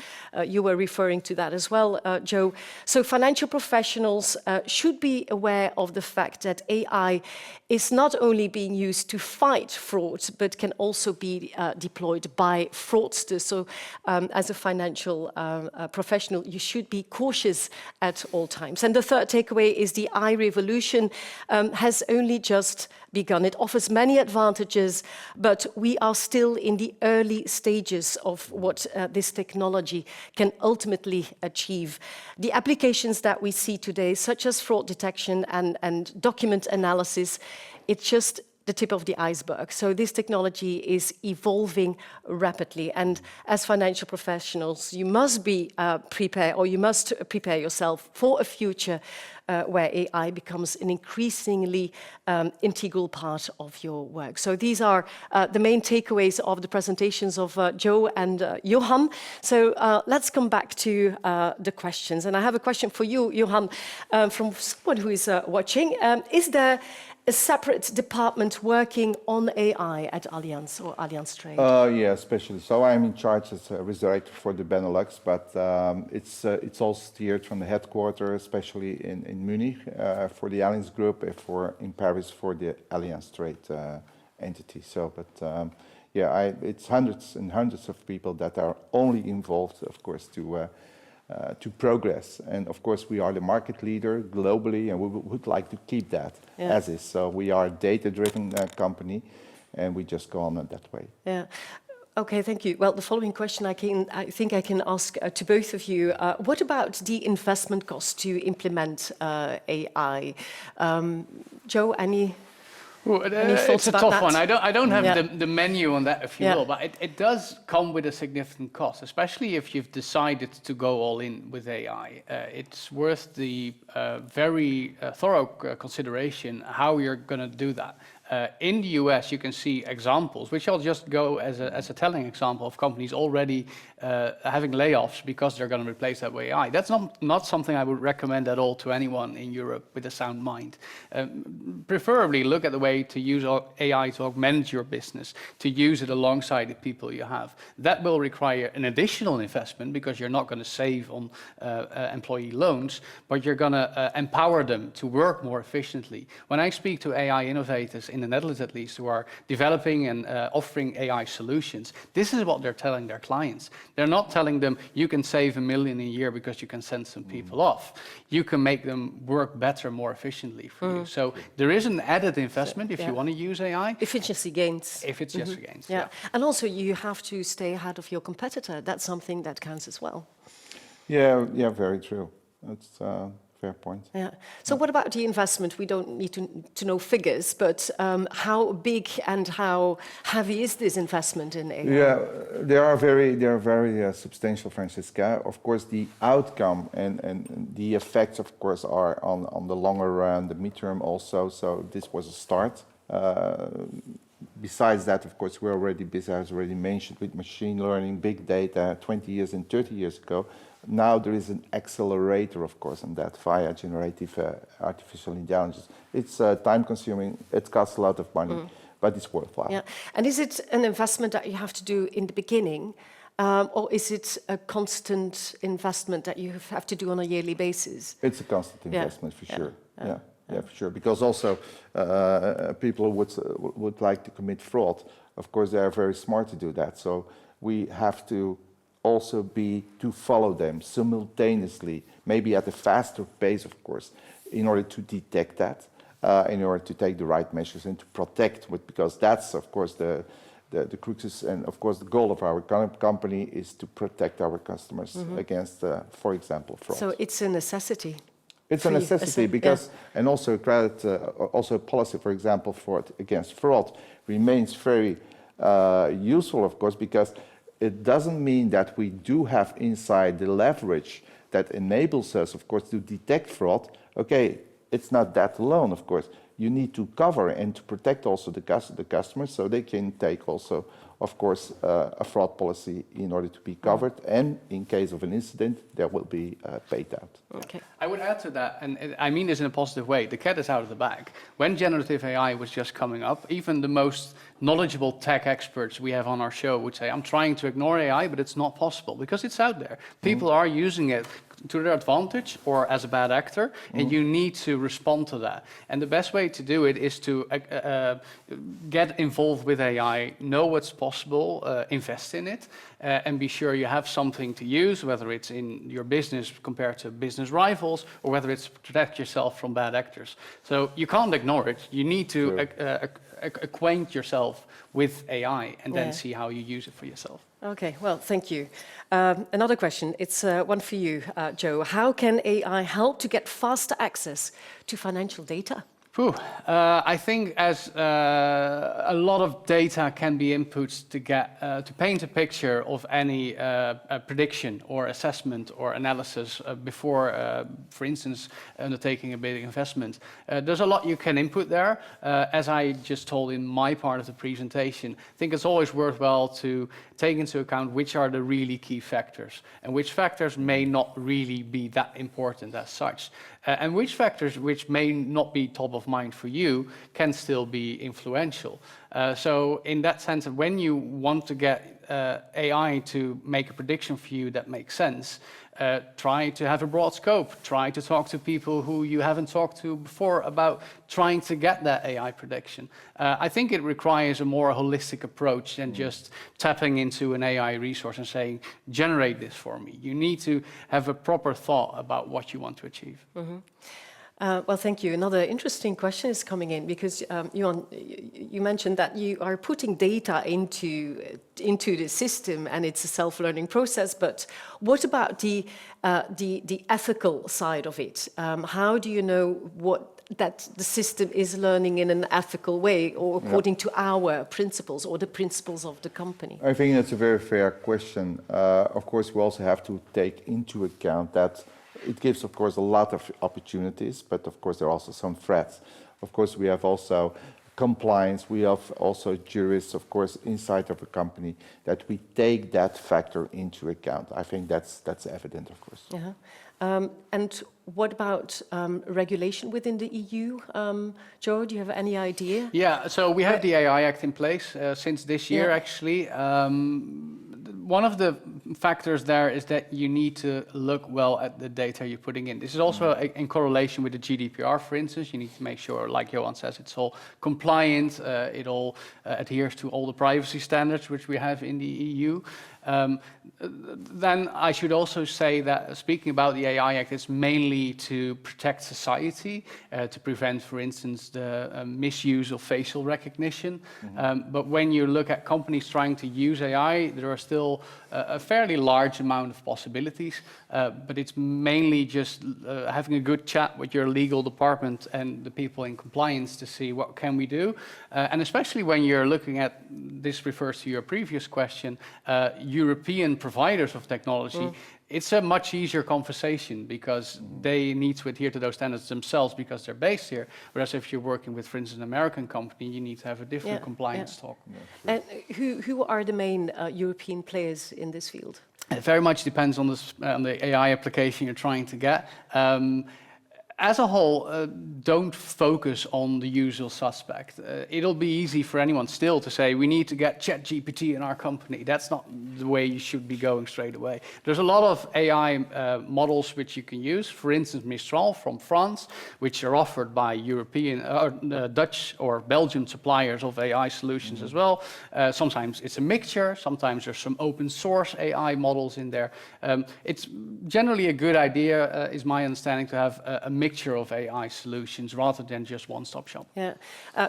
you were referring to that as well, Joe. So financial professionals should be aware of the fact that AI is not only being used to fight fraud, but can also be deployed by fraudsters. So as a financial professional, you should be cautious at all times. And the third takeaway is the AI revolution has only just begun. It offers many advantages, but we are still in the early stages of what this technology can ultimately achieve. The applications that we see today, such as fraud detection and document analysis, it's just the tip of the iceberg. So this technology is evolving rapidly. And as financial professionals, you must be prepared, or you must prepare yourself for a future where AI becomes an increasingly integral part of your work. So these are the main takeaways of the presentations of Joe and Johan. So let's come back to the questions. And I have a question for you, Johan, from someone who is watching. Is there a separate department working on AI at Allianz or Allianz Trade? Yeah, especially. So I'm in charge as a risk director for the Benelux, but it's all steered from the headquarters, especially in Munich for the Allianz Group, and in Paris for the Allianz Trade entity. So, but yeah, it's hundreds and hundreds of people that are only involved, of course, to progress. And of course, we are the market leader globally, and we would like to keep that as is. So we are a data-driven company, and we just go on that way. Yeah. Okay, thank you. Well, the following question I think I can ask to both of you. What about the investment cost to implement AI? Joe, any? Ooh, Any thoughts it's a about tough that? one. I don't have Yeah. the menu on that, if you Yeah. will, but it does come with a significant cost, especially if you've decided to go all in with AI. It's worth the very thorough consideration how you're going to do that. In the US, you can see examples, which I'll just go as a telling example of companies already having layoffs because they're going to replace that with AI. That's not something I would recommend at all to anyone in Europe with a sound mind. Preferably look at the way to use AI to augment your business, to use it alongside the people you have. That will require an additional investment because you're not going to save on employee loans, but you're going to empower them to work more efficiently. When I speak to AI innovators in the Netherlands at least, who are developing and offering AI solutions, this is what they're telling their clients. They're not telling them, you can save $1 million a year because you can send some people off. You can make them work better, more efficiently for you. So there is an added investment if you want to use AI. Efficiency gains. Efficiency gains, Yeah. And also you have to stay ahead of your competitor. That's something that counts as well. Yeah, very true. That's a fair point. Yeah. So what about the investment? We don't need to know figures, but how big and how heavy is this investment in AI? Yeah, they are very substantial, Francisca. Of course, the outcome and the effects, of course, are on the longer run, the midterm also. So this was a start. Besides that, of course, we're already busy, as already mentioned, with machine learning, big data, 20 years and 30 years ago. Now there is an accelerator, of course, on that via generative artificial intelligence. It's time-consuming, it costs a lot of money, but it's worthwhile. Yeah. And is it an investment that you have to do in the beginning, or is it a constant investment that you have to do on a yearly basis? It's a constant investment, for sure. Yeah, for sure. Because also people who would like to commit fraud, of course, they are very smart to do that. So we have to also to follow them simultaneously, maybe at a faster pace, of course, in order to detect that, in order to take the right measures and to protect, because that's, of course, the crux, and of course the goal of our company is to protect our customers against, for example, fraud. So it's a necessity. It's a necessity because, and also credit, also policy, for example, against fraud remains very useful, of course, because it doesn't mean that we do have inside the leverage that enables us, of course, to detect fraud. Okay, it's not that alone, of course. You need to cover and to protect also the customers so they can take also, of course, a fraud policy in order to be covered. And in case of an incident, there will be paid out. Okay. I would add to that, and I mean this in a positive way, the cat is out of the bag. When generative AI was just coming up, even the most knowledgeable tech experts we have on our show would say, I'm trying to ignore AI, but it's not possible because it's out there. People are using it to their advantage or as a bad actor, and you need to respond to that. And the best way to do it is to get involved with AI, know what's possible, invest in it, and be sure you have something to use, whether it's in your business compared to business rivals, or whether it's to protect yourself from bad actors. So you can't ignore it. You need to acquaint yourself with AI and then see how you use it for yourself. Okay, well, thank you. Another question, it's one for you, Joe. How can AI help to get faster access to financial data? I think as a lot of data can be inputs to get to paint a picture of any prediction or assessment or analysis before, for instance, undertaking a big investment. There's a lot you can input there. As I just told in my part of the presentation, I think it's always worthwhile to take into account which are the really key factors and which factors may not really be that important as such. And which factors which may not be top of mind for you can still be influential. So in that sense, when you want to get AI to make a prediction for you that makes sense, try to have a broad scope. Try to talk to people who you haven't talked to before about trying to get that AI prediction. I think it requires a more holistic approach than just tapping into an AI resource and saying, generate this for me. You need to have a proper thought about what you want to achieve. Well, thank you. Another interesting question is coming in because Johan, you mentioned that you are putting data into the system and it's a self-learning process. But what about the ethical side of it? How do you know what that the system is learning in an ethical way or according to our principles or the principles of the company? I think that's a very fair question. Of course, we also have to take into account that it gives, of course, a lot of opportunities, but of course there are also some threats. Of course, we have also compliance, we have also jurists, of course, inside of a company, that we take that factor into account. I think that's evident, of course. And what about regulation within the EU? Joe, do you have any idea? Yeah, so we have the AI Act in place since this year, actually. One of the factors there is that you need to look well at the data you're putting in. This is also in correlation with the GDPR, for instance. You need to make sure, like Johan says, it's all compliant, it all adheres to all the privacy standards which we have in the EU. Then I should also say that speaking about the AI Act, it's mainly to protect society, to prevent, for instance, the misuse of facial recognition. But when you look at companies trying to use AI, there are still a fairly large amount of possibilities, but it's mainly just having a good chat with your legal department and the people in compliance to see what can we do. And especially when you're looking at, this refers to your previous question, European providers of technology, it's a much easier conversation because they need to adhere to those standards themselves because they're based here. Whereas if you're working with, for instance, an American company, you need to have a different compliance talk. And who are the main European players in this field? It very much depends on the AI application you're trying to get. As a whole, don't focus on the usual suspect. It'll be easy for anyone still to say, we need to get ChatGPT in our company. That's not the way you should be going straight away. There's a lot of AI models which you can use. For instance, Mistral from France, which are offered by European, Dutch or Belgian suppliers of AI solutions as well. Sometimes it's a mixture. Sometimes there's some open source AI models in there. It's generally a good idea, is my understanding, to have a mixture of AI solutions rather than just one-stop shop. Yeah,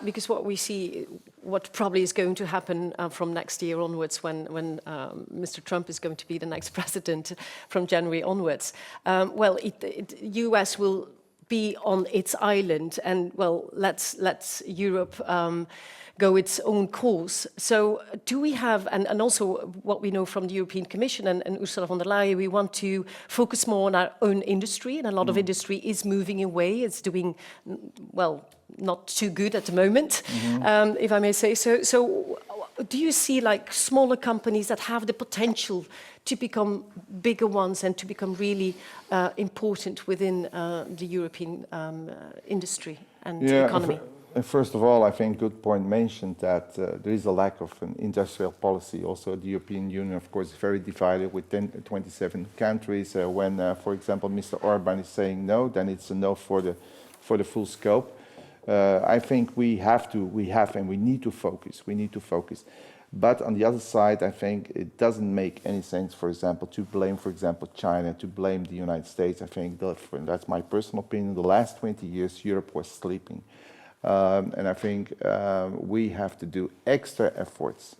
because what we see, what probably is going to happen from next year onwards when Mr. Trump is going to be the next president from January onwards, well, US will be on its island and, well, let's Europe go its own course. So do we have, and also what we know from the European Commission and Ursula von der Leyen, we want to focus more on our own industry, and a lot of industry is moving away. It's doing, well, not too good at the moment, if I may say so. So do you see like smaller companies that have the potential to become bigger ones and to become really important within the European industry and economy? First of all, I think good point mentioned that there is a lack of an industrial policy. Also, the European Union, of course, is very divided with 27 countries. When, for example, Mr. Orban is saying no, then it's a no for the full scope. I think we have and we need to focus. We need to focus. But on the other side, I think it doesn't make any sense, for example, to blame, for example, China, to blame the United States. I think that's my personal opinion. The last 20 years, Europe was sleeping. And I think we have to do extra efforts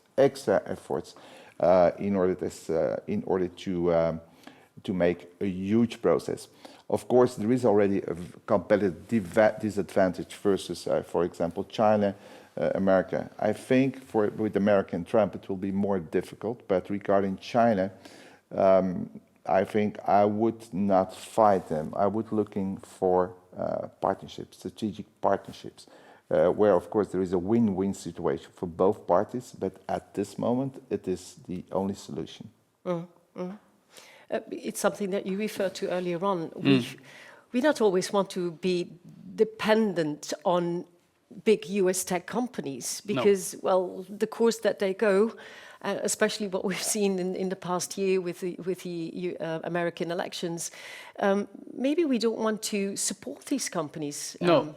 in order to make a huge process. Of course, there is already a competitive disadvantage versus, for example, China, America. I think with America and Trump, it will be more difficult. But regarding China, I think I would not fight them. I would looking for partnerships, strategic partnerships, where, of course, there is a win-win situation for both parties, but at this moment, it is the only solution. It's something that you referred to earlier on. We not always want to be dependent on big US tech companies because, well, the course that they go, especially what we've seen in the past year with the American elections, maybe we don't want to support these companies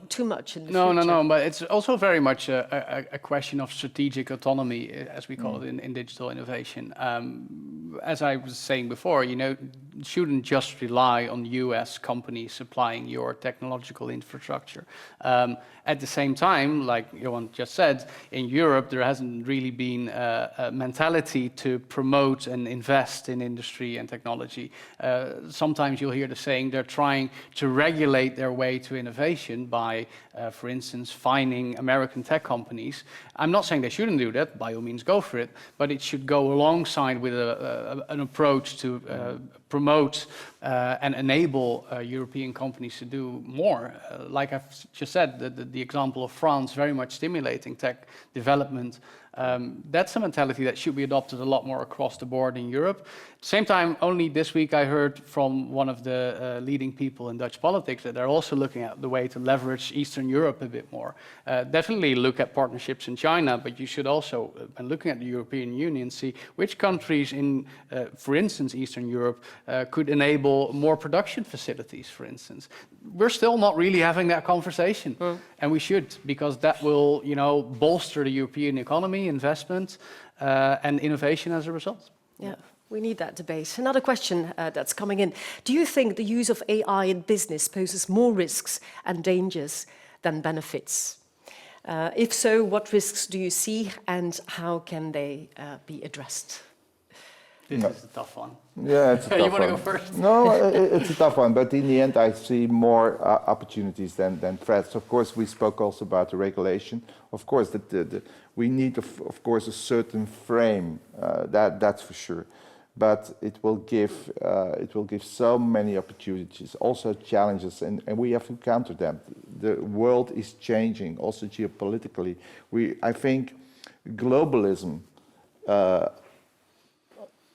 too much in the future. No, but it's also very much a question of strategic autonomy, as we call it in digital innovation. as I was saying before, shouldn't just rely on US companies supplying your technological infrastructure. At the same time, like Johan just said, in Europe there hasn't really been a mentality to promote and invest in industry and technology. Sometimes you'll hear the saying they're trying to regulate their way to innovation by, for instance, fining American tech companies. I'm not saying they shouldn't do that, by all means go for it, but it should go alongside with an approach to promote and enable European companies to do more. Like I've just said, the example of France very much stimulating tech development. That's a mentality that should be adopted a lot more across the board in Europe. At the same time, only this week I heard from one of the leading people in Dutch politics that they're also looking at the way to leverage Eastern Europe a bit more. Definitely look at partnerships in China, but you should also, when looking at the European Union, see which countries in, for instance, Eastern Europe could enable more production facilities, for instance. We're still not really having that conversation, and we should, because that will, bolster the European economy, investment, and innovation as a result. Yeah, we need that debate. Another question that's coming in. Do you think the use of AI in business poses more risks and dangers than benefits? If so, what risks do you see and how can they be addressed? This is a tough one. Yeah, it's a tough one. You want to go first? No, it's a tough one, but in the end I see more opportunities than threats. Of course, we spoke also about the regulation. Of course, we need, of course, a certain frame, that's for sure. But it will give so many opportunities, also challenges, and we have to counter them. The world is changing, also geopolitically. I think globalism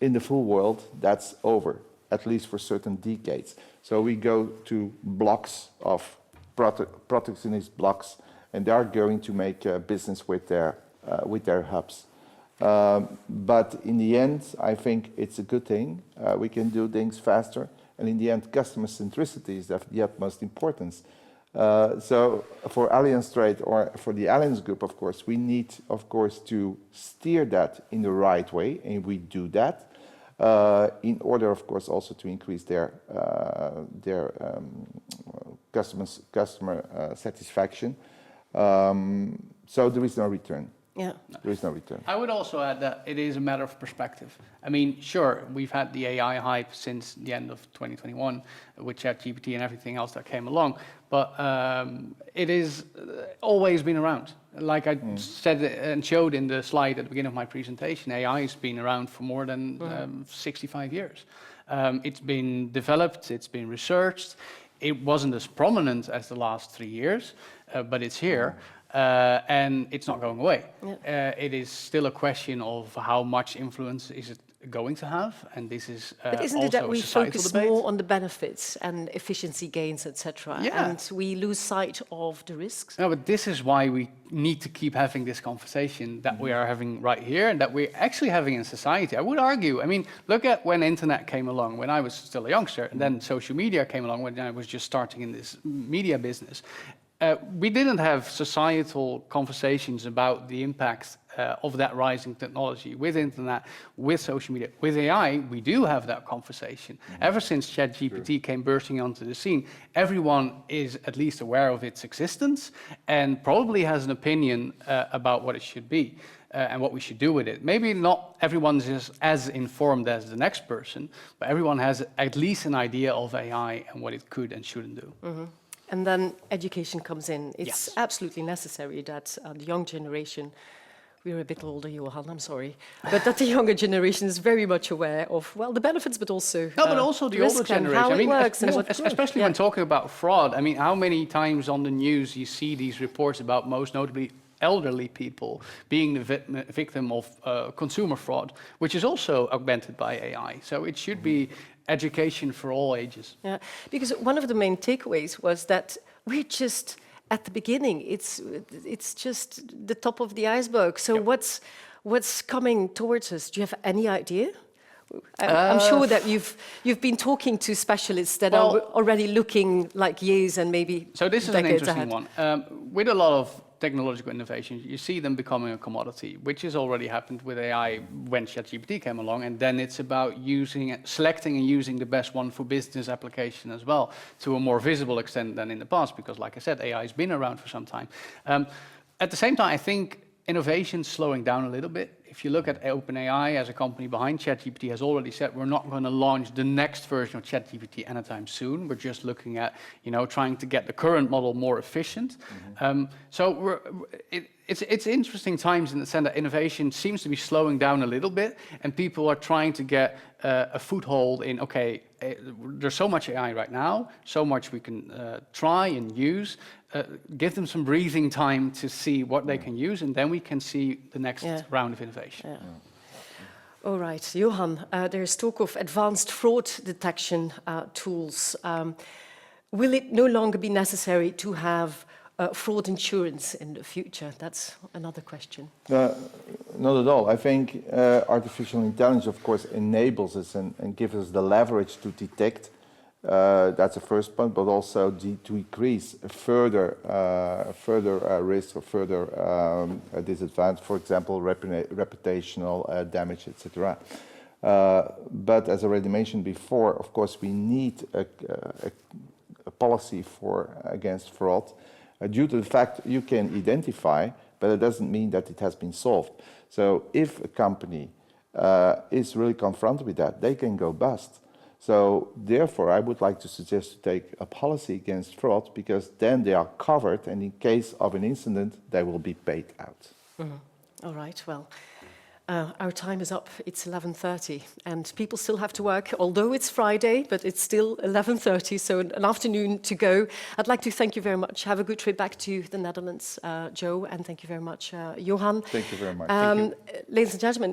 in the full world, that's over, at least for certain decades. So we go to blocks of protectionist blocks, and they are going to make business with their hubs. But in the end, I think it's a good thing. We can do things faster, and in the end, customer centricity is of the utmost importance. So for Allianz Trade or for the Allianz Group, of course, we need, of course, to steer that in the right way, and we do that. In order, of course, also to increase their customer satisfaction. So there is no return. Yeah. There is no return. I would also add that it is a matter of perspective. I mean, sure, we've had the AI hype since the end of 2021 with ChatGPT and everything else that came along, but it has always been around. Like I said and showed in the slide at the beginning of my presentation, AI has been around for more than 65 years. It's been developed, it's been researched. It wasn't as prominent as the last 3 years, but it's here. And it's not going away. Yeah. It is still a question of how much influence is it going to have, and this is but isn't it that we focus more on the benefits and efficiency gains, etc., and we lose sight of the risks? No, but this is why we need to keep having this conversation that we are having right here and that we're actually having in society. I would argue, I mean, look at when internet came along, when I was still a youngster, and then social media came along when I was just starting in this media business. We didn't have societal conversations about the impact of that rising technology with internet, with social media. With AI, we do have that conversation. Ever since ChatGPT came bursting onto the scene, everyone is at least aware of its existence and probably has an opinion about what it should be and what we should do with it. Maybe not everyone is as informed as the next person, but everyone has at least an idea of AI and what it could and shouldn't do. Mm-hmm. And then education comes in. It's absolutely necessary that the young generation, we're a bit older, Johan, I'm sorry, but that the younger generation is very much aware of, well, the benefits, but also but also the older generation. How it works and especially when talking about fraud. I mean, how many times on the news you see these reports about, most notably, elderly people being the victim of consumer fraud, which is also augmented by AI. So it should be education for all ages. Yeah, because one of the main takeaways was that we're just at the beginning. It's just the top of the iceberg. So what's coming towards us? Do you have any idea? I'm sure that you've been talking to specialists that are already looking like years and maybe so this is an interesting one. With a lot of technological innovations, you see them becoming a commodity, which has already happened with AI when ChatGPT came along, and then it's about selecting and using the best one for business application as well, to a more visible extent than in the past, because like I said, AI has been around for some time. At the same time, I think innovation's slowing down a little bit. If you look at OpenAI as a company behind ChatGPT has already said we're not going to launch the next version of ChatGPT anytime soon. We're just looking at, trying to get the current model more efficient. So it's interesting times in the sense that innovation seems to be slowing down a little bit, and people are trying to get a foothold in, okay, there's so much AI right now, so much we can try and use. Give them some breathing time to see what they can use, and then we can see the next round of innovation. All right, Johan, there's talk of advanced fraud detection tools. Will it no longer be necessary to have fraud insurance in the future? That's another question. Not at all. I think artificial intelligence, of course, enables us and gives us the leverage to detect. That's the first point, but also to decrease further risk or further disadvantage, for example, reputational damage, etc. But as already mentioned before, of course, we need a policy against fraud due to the fact you can identify, but it doesn't mean that it has been solved. So if a company is really confronted with that, they can go bust. So therefore, I would like to suggest to take a policy against fraud, because then they are covered, and in case of an incident, they will be paid out. All right, well, our time is up. It's 11:30, and people still have to work, although it's Friday, but it's still 11:30, so an afternoon to go. I'd like to thank you very much. Have a good trip back to the Netherlands, Joe, and thank you very much, Johan. Thank you very much. Ladies and gentlemen,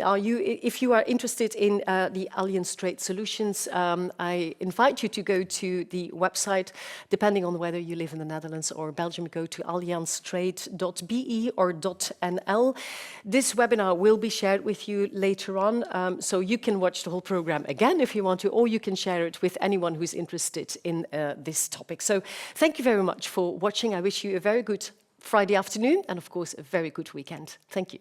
if you are interested in the Allianz Trade Solutions, I invite you to go to the website. Depending on whether you live in the Netherlands or Belgium, go to allianztrade.be or .nl. This webinar will be shared with you later on, so you can watch the whole program again if you want to, or you can share it with anyone who's interested in this topic. So thank you very much for watching. I wish you a very good Friday afternoon and, of course, a very good weekend. Thank you.